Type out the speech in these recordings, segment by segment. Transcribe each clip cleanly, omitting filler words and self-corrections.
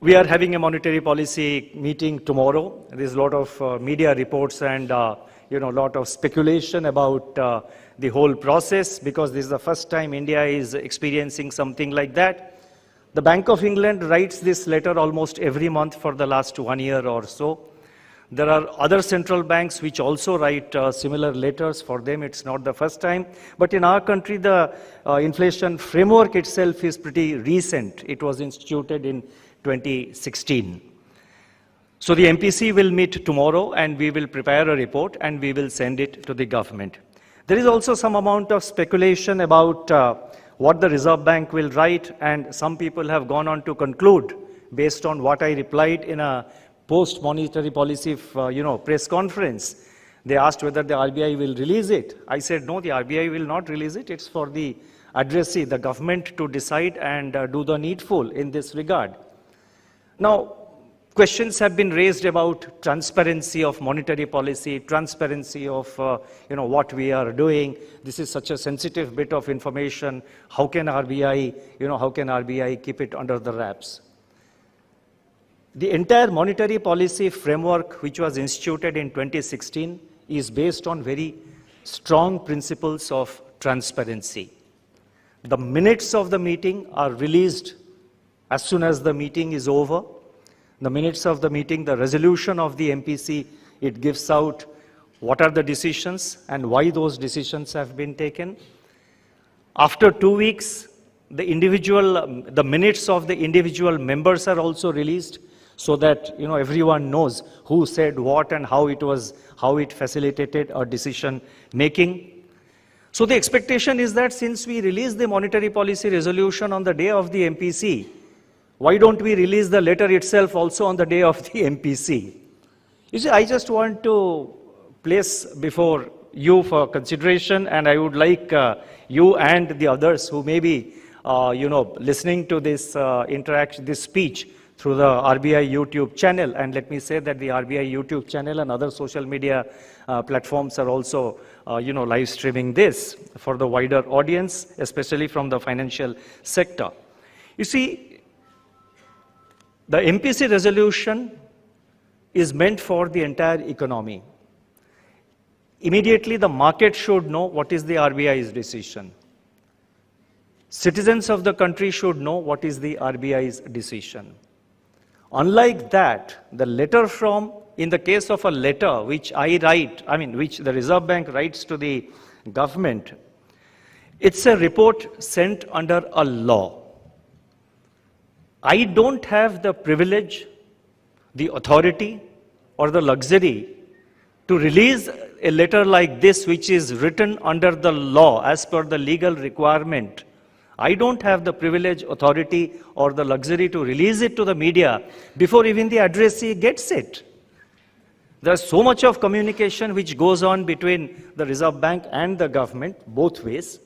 We are having a monetary policy meeting tomorrow. There's a lot of media reports and a lot of speculation about the whole process, because this is the first time India is experiencing something like that. The Bank of England writes this letter almost every month for the last 1 year or so. There are other central banks which also write similar letters. For them, it's not the first time. But in our country, the inflation framework itself is pretty recent. It was instituted in 2016. So the MPC will meet tomorrow and we will prepare a report and we will send it to the government. There is also some amount of speculation about what the Reserve Bank will write, and some people have gone on to conclude, based on what I replied in a post-monetary policy press conference. They asked whether the RBI will release it. I said, no, the RBI will not release it. It's for the addressee, the government, to decide and do the needful in this regard. Now, questions have been raised about transparency of monetary policy, transparency of what we are doing. This is such a sensitive bit of information. How can RBI keep it under the wraps? The entire monetary policy framework, which was instituted in 2016, is based on very strong principles of transparency. The minutes of the meeting are released as soon as the meeting is over. The minutes of the meeting, the resolution of the MPC, it gives out what are the decisions and why those decisions have been taken. After 2 weeks, the minutes of the individual members are also released, so that everyone knows who said what and how it facilitated a decision making. So the expectation is that since we release the monetary policy resolution on the day of the MPC, why don't we release the letter itself also on the day of the MPC? You see, I just want to place before you for consideration, and I would like you and the others who may be listening to this this speech through the RBI YouTube channel. And let me say that the RBI YouTube channel and other social media platforms are also live streaming this for the wider audience, especially from the financial sector. You see, the MPC resolution is meant for the entire economy. Immediately, the market should know what is the RBI's decision. Citizens of the country should know what is the RBI's decision. Unlike that, the letter in the case of a letter which which the Reserve Bank writes to the government, it's a report sent under a law. I don't have the privilege, the authority, or the luxury to release a letter like this, which is written under the law as per the legal requirement. I don't have the privilege, authority, or the luxury to release it to the media before even the addressee gets it. There's so much of communication which goes on between the Reserve Bank and the government, both ways.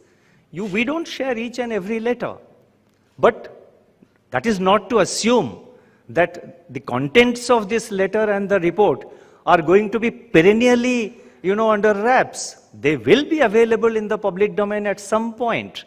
We don't share each and every letter. But that is not to assume that the contents of this letter and the report are going to be perennially, under wraps. They will be available in the public domain at some point.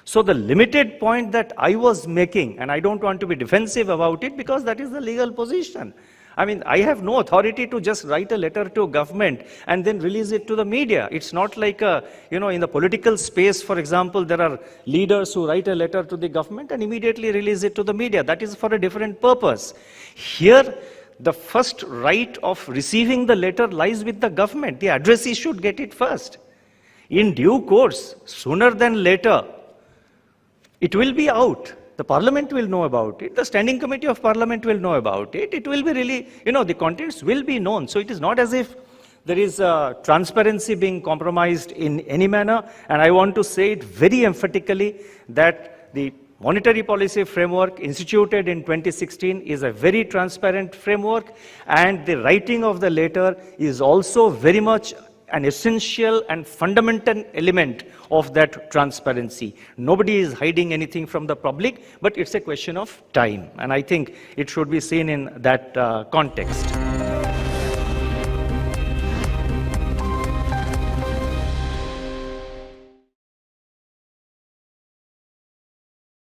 So the limited point that I was making, and I don't want to be defensive about it because that is the legal position. I have no authority to just write a letter to government and then release it to the media. It's not like, in the political space, for example, there are leaders who write a letter to the government and immediately release it to the media. That is for a different purpose. Here, the first right of receiving the letter lies with the government. The addressee should get it first. In due course, sooner than later, it will be out. The Parliament will know about it. The Standing Committee of Parliament will know about it. It will be really, the contents will be known. So it is not as if there is transparency being compromised in any manner. And I want to say it very emphatically that the monetary policy framework instituted in 2016 is a very transparent framework. And the writing of the letter is also very much an essential and fundamental element of that transparency. Nobody is hiding anything from the public, but it's a question of time. And I think it should be seen in that context.